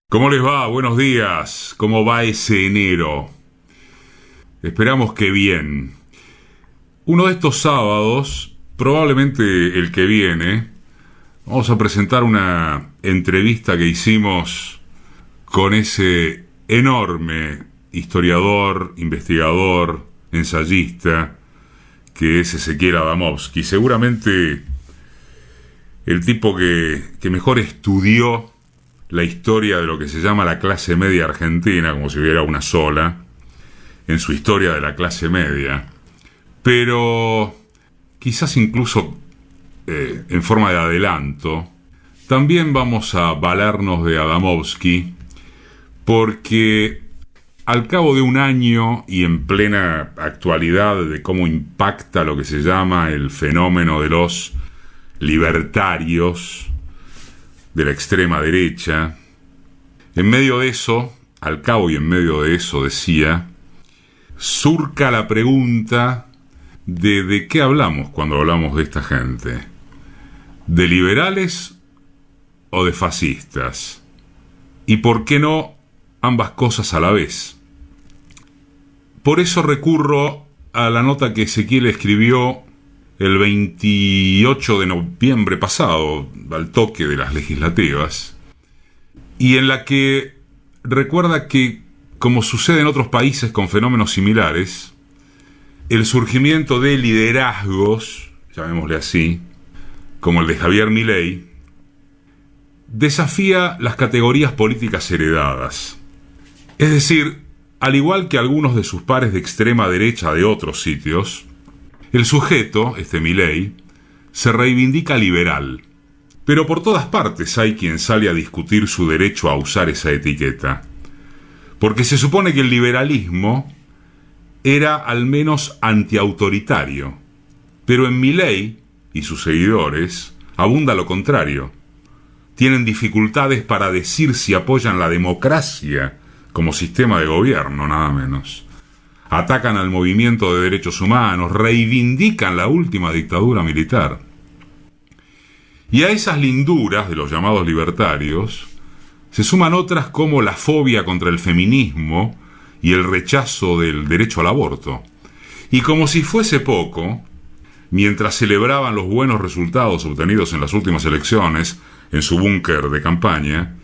¿Cómo les va? Buenos días. ¿Cómo va ese enero? Esperamos que bien. Uno de estos sábados, probablemente el que viene, vamos a presentar una entrevista que hicimos con ese enorme historiador, investigador, ensayista, que es Ezequiel Adamovsky. Seguramente el tipo que mejor estudió la historia de lo que se llama la clase media argentina, como si hubiera una sola, en su historia de la clase media, pero quizás incluso en forma de adelanto. También vamos a valernos de Adamovsky, porque al cabo de un año y en plena actualidad de cómo impacta lo que se llama el fenómeno de los libertarios, de la extrema derecha, en medio de eso, al cabo y en medio de eso, decía, surca la pregunta de qué hablamos cuando hablamos de esta gente. ¿De liberales o de fascistas? ¿Y por qué no ambas cosas a la vez? Por eso recurro a la nota que Ezequiel escribió el 28 de noviembre pasado, al toque de las legislativas, y en la que recuerda que, como sucede en otros países con fenómenos similares, el surgimiento de liderazgos, llamémosle así, como el de Javier Milei, desafía las categorías políticas heredadas. Es decir, al igual que algunos de sus pares de extrema derecha de otros sitios, el sujeto, Milei, se reivindica liberal. Pero por todas partes hay quien sale a discutir su derecho a usar esa etiqueta. Porque se supone que el liberalismo era al menos antiautoritario. Pero en Milei y sus seguidores abunda lo contrario. Tienen dificultades para decir si apoyan la democracia como sistema de gobierno, nada menos. Atacan al movimiento de derechos humanos, reivindican la última dictadura militar. Y a esas linduras de los llamados libertarios se suman otras como la fobia contra el feminismo y el rechazo del derecho al aborto. Y como si fuese poco, mientras celebraban los buenos resultados obtenidos en las últimas elecciones en su búnker de campaña,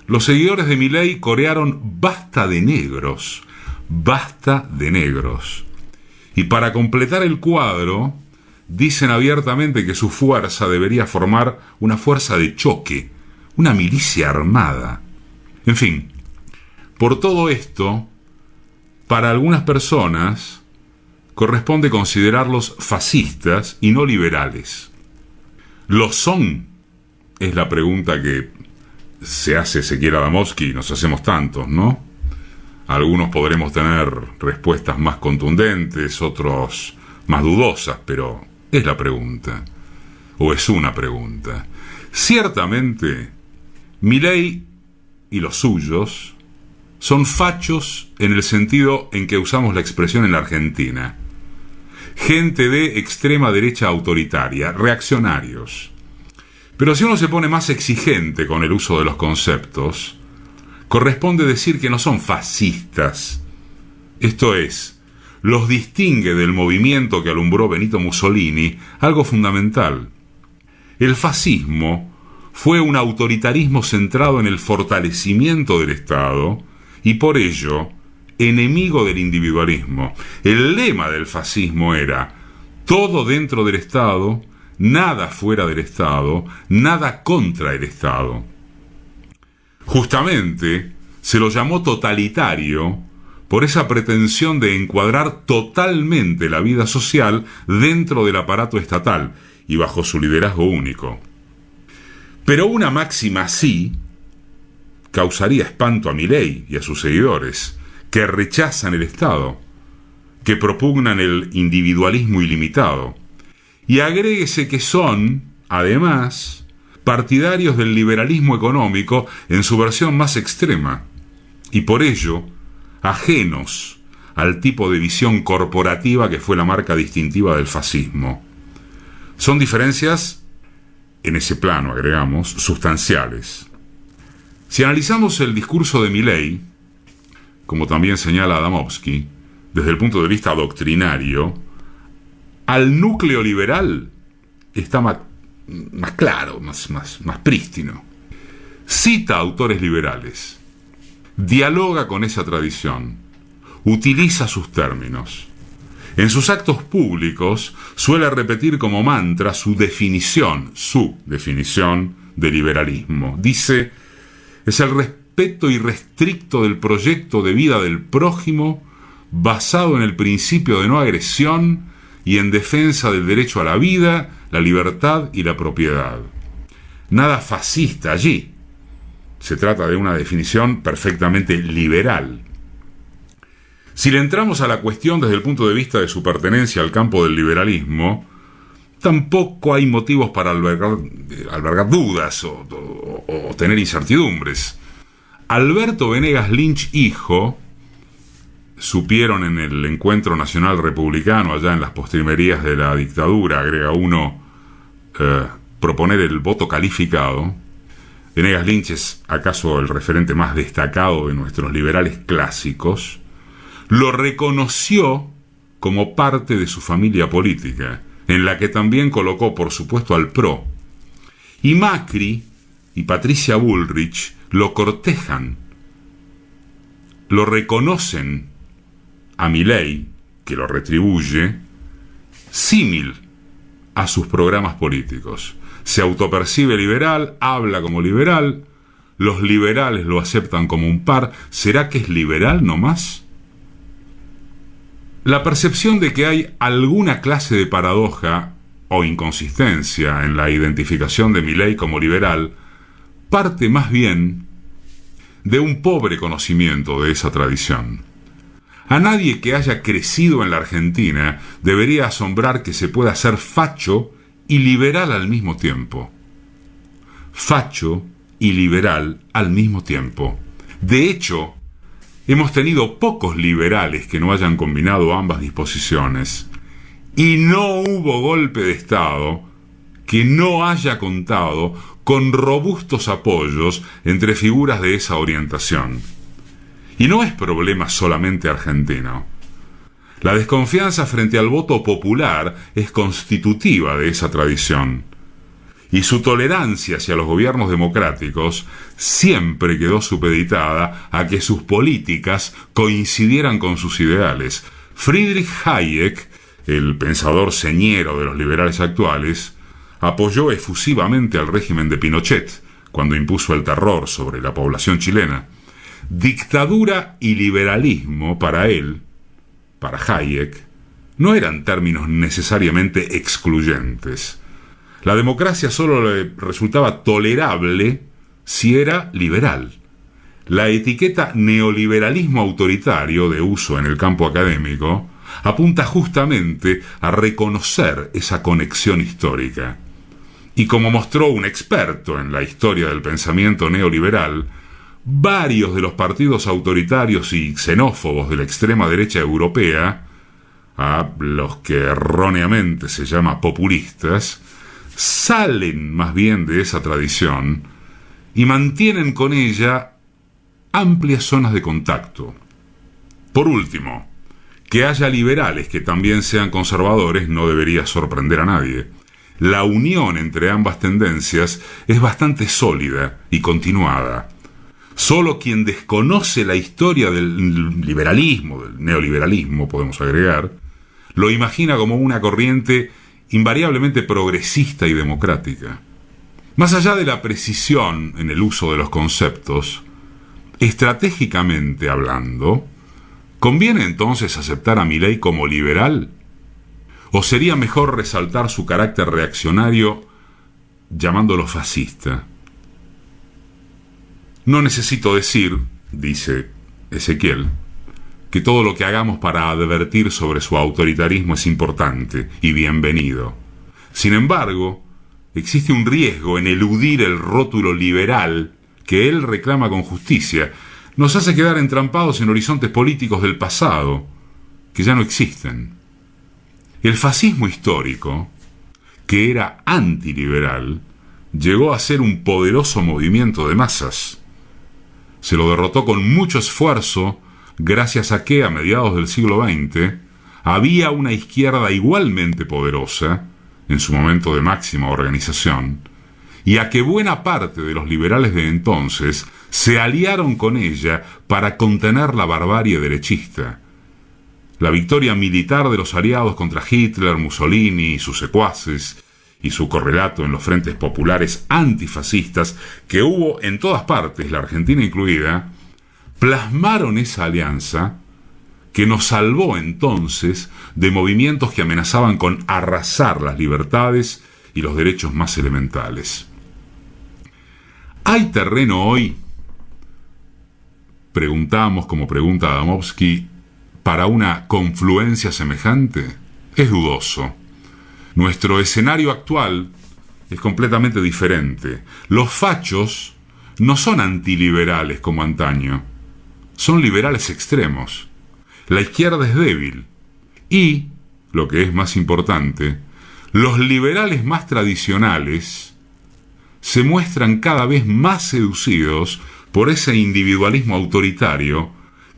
los seguidores de Milei corearon "basta de negros". Basta de negros. Y para completar el cuadro, dicen abiertamente que su fuerza debería formar una fuerza de choque, una milicia armada. En fin, por todo esto, para algunas personas corresponde considerarlos fascistas y no liberales. ¿Lo son? Es la pregunta que se hace Ezequiel Adamovsky y nos hacemos tantos, ¿no? Algunos podremos tener respuestas más contundentes, otros más dudosas, pero es la pregunta, o es una pregunta. Ciertamente, Milei y los suyos son fachos en el sentido en que usamos la expresión en la Argentina. Gente de extrema derecha autoritaria, reaccionarios. Pero si uno se pone más exigente con el uso de los conceptos, corresponde decir que no son fascistas. Esto es, los distingue del movimiento que alumbró Benito Mussolini algo fundamental. El fascismo fue un autoritarismo centrado en el fortalecimiento del Estado y por ello enemigo del individualismo. El lema del fascismo era todo dentro del Estado, nada fuera del Estado, nada contra el Estado. Justamente se lo llamó totalitario por esa pretensión de encuadrar totalmente la vida social dentro del aparato estatal y bajo su liderazgo único. Pero una máxima así causaría espanto a Milei y a sus seguidores, que rechazan el Estado, que propugnan el individualismo ilimitado. Y agréguese que son, además, partidarios del liberalismo económico en su versión más extrema, y por ello ajenos al tipo de visión corporativa que fue la marca distintiva del fascismo. Son diferencias, en ese plano agregamos, sustanciales. Si analizamos el discurso de Milei, como también señala Adamowski, desde el punto de vista doctrinario, al núcleo liberal está más claro, más prístino. Cita autores liberales, dialoga con esa tradición, utiliza sus términos. En sus actos públicos suele repetir como mantra su definición de liberalismo. Dice: es el respeto irrestricto del proyecto de vida del prójimo basado en el principio de no agresión y en defensa del derecho a la vida, la libertad y la propiedad. Nada fascista allí. Se trata de una definición perfectamente liberal. Si le entramos a la cuestión desde el punto de vista de su pertenencia al campo del liberalismo, tampoco hay motivos para albergar dudas o tener incertidumbres. Alberto Venegas Lynch, hijo, supieron en el Encuentro Nacional Republicano, allá en las postrimerías de la dictadura, agrega uno, proponer el voto calificado. Venegas Lynch es acaso el referente más destacado de nuestros liberales clásicos. Lo reconoció como parte de su familia política, en la que también colocó, por supuesto, al PRO. Y Macri y Patricia Bullrich lo cortejan, lo reconocen a Milei, que lo retribuye, símil a sus programas políticos. Se autopercibe liberal, habla como liberal, los liberales lo aceptan como un par. ¿Será que es liberal nomás? La percepción de que hay alguna clase de paradoja o inconsistencia en la identificación de Milei como liberal parte más bien de un pobre conocimiento de esa tradición. A nadie que haya crecido en la Argentina debería asombrar que se pueda ser facho y liberal al mismo tiempo. Facho y liberal al mismo tiempo. De hecho, hemos tenido pocos liberales que no hayan combinado ambas disposiciones, y no hubo golpe de Estado que no haya contado con robustos apoyos entre figuras de esa orientación. Y no es problema solamente argentino. La desconfianza frente al voto popular es constitutiva de esa tradición, y su tolerancia hacia los gobiernos democráticos siempre quedó supeditada a que sus políticas coincidieran con sus ideales. Friedrich Hayek, el pensador señero de los liberales actuales, apoyó efusivamente al régimen de Pinochet cuando impuso el terror sobre la población chilena. Dictadura y liberalismo para él, para Hayek, no eran términos necesariamente excluyentes. La democracia solo le resultaba tolerable si era liberal. La etiqueta neoliberalismo autoritario, de uso en el campo académico, apunta justamente a reconocer esa conexión histórica. Y como mostró un experto en la historia del pensamiento neoliberal, varios de los partidos autoritarios y xenófobos de la extrema derecha europea, a los que erróneamente se llama populistas, salen más bien de esa tradición y mantienen con ella amplias zonas de contacto. Por último, que haya liberales que también sean conservadores no debería sorprender a nadie. La unión entre ambas tendencias es bastante sólida y continuada. Solo quien desconoce la historia del liberalismo, del neoliberalismo, podemos agregar, lo imagina como una corriente invariablemente progresista y democrática. Más allá de la precisión en el uso de los conceptos, estratégicamente hablando, ¿conviene entonces aceptar a Milei como liberal? ¿O sería mejor resaltar su carácter reaccionario llamándolo fascista? No necesito decir, dice Ezequiel, que todo lo que hagamos para advertir sobre su autoritarismo es importante y bienvenido. Sin embargo, existe un riesgo en eludir el rótulo liberal que él reclama con justicia. Nos hace quedar entrampados en horizontes políticos del pasado, que ya no existen. El fascismo histórico, que era antiliberal, llegó a ser un poderoso movimiento de masas. Se lo derrotó con mucho esfuerzo, gracias a que, a mediados del siglo XX, había una izquierda igualmente poderosa, en su momento de máxima organización, y a que buena parte de los liberales de entonces se aliaron con ella para contener la barbarie derechista. La victoria militar de los aliados contra Hitler, Mussolini y sus secuaces, y su correlato en los frentes populares antifascistas que hubo en todas partes, la Argentina incluida, plasmaron esa alianza que nos salvó entonces de movimientos que amenazaban con arrasar las libertades y los derechos más elementales. ¿Hay terreno hoy, preguntamos como pregunta Adamowski, para una confluencia semejante? Es dudoso. Nuestro escenario actual es completamente diferente. Los fachos no son antiliberales como antaño, son liberales extremos. La izquierda es débil y, lo que es más importante, los liberales más tradicionales se muestran cada vez más seducidos por ese individualismo autoritario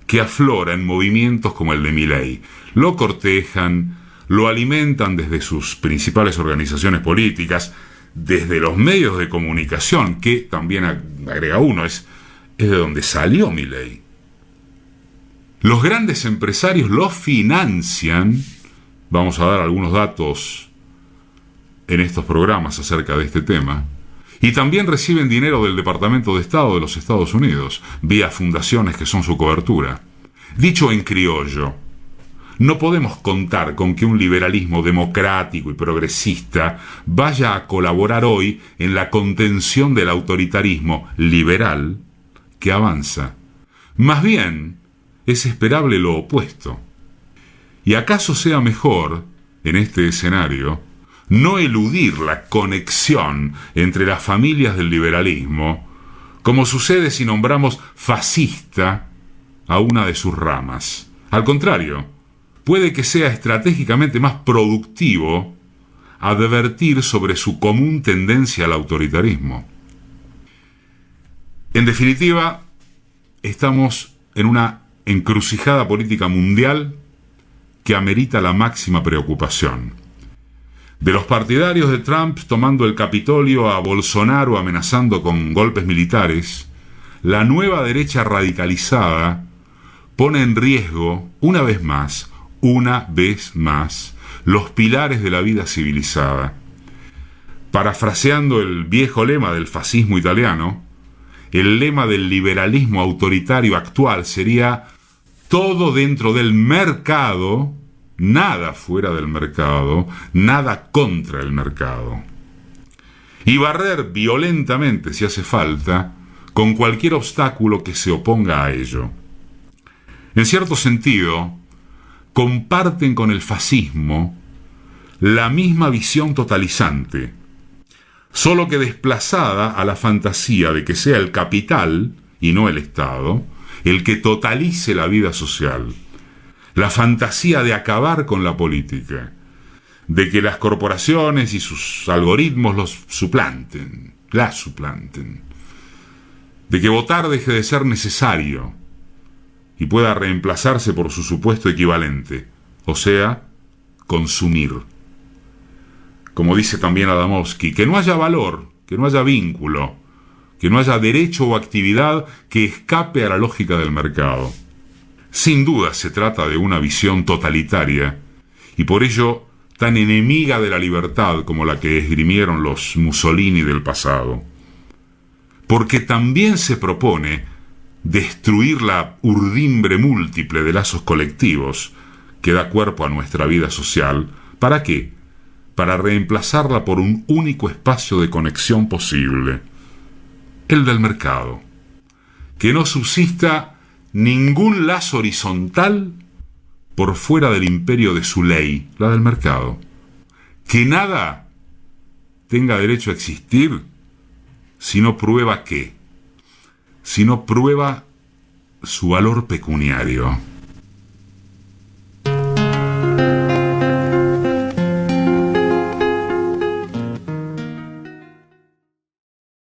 que aflora en movimientos como el de Milei. Lo cortejan, lo alimentan desde sus principales organizaciones políticas, desde los medios de comunicación, que también agrega uno, es de donde salió Milei. Los grandes empresarios lo financian. Vamos a dar algunos datos en estos programas acerca de este tema. Y también reciben dinero del Departamento de Estado de los Estados Unidos, vía fundaciones que son su cobertura. Dicho en criollo, no podemos contar con que un liberalismo democrático y progresista vaya a colaborar hoy en la contención del autoritarismo liberal que avanza. Más bien, es esperable lo opuesto. ¿Y acaso sea mejor, en este escenario, no eludir la conexión entre las familias del liberalismo, como sucede si nombramos fascista a una de sus ramas? Al contrario, puede que sea estratégicamente más productivo advertir sobre su común tendencia al autoritarismo. En definitiva, estamos en una encrucijada política mundial que amerita la máxima preocupación. De los partidarios de Trump tomando el Capitolio a Bolsonaro amenazando con golpes militares, la nueva derecha radicalizada pone en riesgo, una vez más, los pilares de la vida civilizada. Parafraseando el viejo lema del fascismo italiano, el lema del liberalismo autoritario actual sería: todo dentro del mercado, nada fuera del mercado, nada contra el mercado. Y barrer violentamente, si hace falta, con cualquier obstáculo que se oponga a ello. En cierto sentido, comparten con el fascismo la misma visión totalizante, solo que desplazada a la fantasía de que sea el capital, y no el Estado, el que totalice la vida social. La fantasía de acabar con la política, de que las corporaciones y sus algoritmos la suplanten, de que votar deje de ser necesario y pueda reemplazarse por su supuesto equivalente, o sea, consumir. Como dice también Adamowski, que no haya valor, que no haya vínculo, que no haya derecho o actividad que escape a la lógica del mercado. Sin duda se trata de una visión totalitaria y por ello tan enemiga de la libertad como la que esgrimieron los Mussolini del pasado. Porque también se propone destruir la urdimbre múltiple de lazos colectivos que da cuerpo a nuestra vida social. ¿Para qué? Para reemplazarla por un único espacio de conexión posible, el del mercado. Que no subsista ningún lazo horizontal por fuera del imperio de su ley, la del mercado. Que nada tenga derecho a existir si no prueba ¿qué? Si no prueba su valor pecuniario.